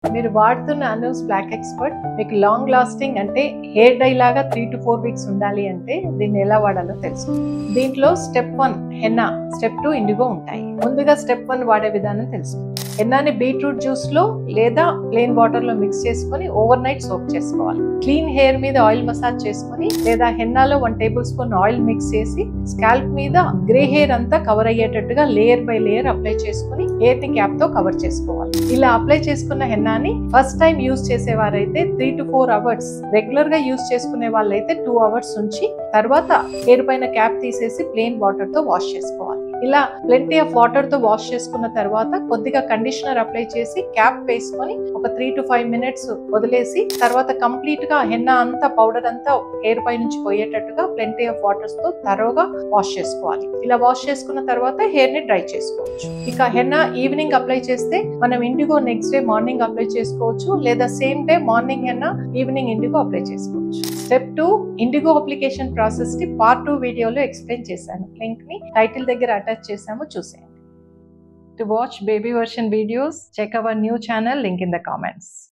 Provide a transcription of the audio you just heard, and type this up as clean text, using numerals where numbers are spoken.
మీరు వాడుతున్న Anu's black expert మీకు లాంగ్ లాస్టింగ్ అంటే హెయిర్ డై లాగా 3 to 4 వీక్స్ ఉండాలి అంటే దీన్ని ఎలా వాడాలో తెలుసు. దీంట్లో స్టెప్ 1 హెన్నా, స్టెప్ 2 ఇండిగో ఉంటాయి. ముందుగా స్టెప్ 1 వాడే విధానం తెలుసు. హెన్నాని బీట్రూట్ జ్యూస్ లో లేదా ప్లెయిన్ వాటర్ లో మిక్స్ చేసుకుని ఓవర్ నైట్ సోక్ చేసుకోవాలి. క్లీన్ హెయిర్ మీద ఆయిల్ మసాజ్ చేసుకుని లేదా హెన్నాలో 1 టేబుల్ స్పూన్ ఆయిల్ మిక్స్ చేసి స్కాల్ప్ మీద గ్రే హెయిర్ అంతా కవర్ అయ్యేటట్టుగా లేయర్ బై లేయర్ అప్లై చేసుకుని హెయిర్ ని క్యాప్ తో కవర్ చేసుకోవాలి. ఇలా అప్లై చేసుకున్న హెన్నాని ఫస్ట్ టైం యూజ్ చేసేవారైతే 3 to 4 అవర్స్, రెగ్యులర్ గా యూజ్ చేసుకునే వాళ్ళైతే 2 అవర్స్ ఉంచి తర్వాత హెయిర్ పైన క్యాప్ తీసేసి ప్లెయిన్ వాటర్ తో వాష్ చేసుకోవాలి. ఇలా ప్లెంటీ ఆఫ్ వాటర్ తో వాష్ చేసుకున్న తర్వాత కొద్దిగా కండిషనర్ అప్లై చేసి క్యాప్ వేసుకొని ఒక 3 to 5 మినిట్స్ వదిలేసి తర్వాత కంప్లీట్ గా హెన్నా అంతా పౌడర్ అంతా హెయిర్ పై నుంచి పోయేటట్టుగా ప్లెంటీ ఆఫ్ వాటర్స్ తో తరోగా వాష్ చేసుకోవాలి. ఇలా వాష్ చేసుకున్న తర్వాత హెయిర్ ని డ్రై చేసుకోవచ్చు. ఇక హెన్నా ఈవినింగ్ అప్లై చేస్తే మనం IndiGo next day morning apply చేసుకోవచ్చు, లేదా same day morning henna evening IndiGo apply చేసుకోవచ్చు. స్టెప్ 2 ఇండిగో అప్లికేషన్ ప్రాసెస్ ని పార్ట్ 2 వీడియోలో ఎక్స్ప్లెయిన్ చేశాను. లింక్ ని టైటిల్ దగ్గర అటాచ్ చేసాము, చూసేయండి. To watch baby version videos, check our new channel, link in the comments.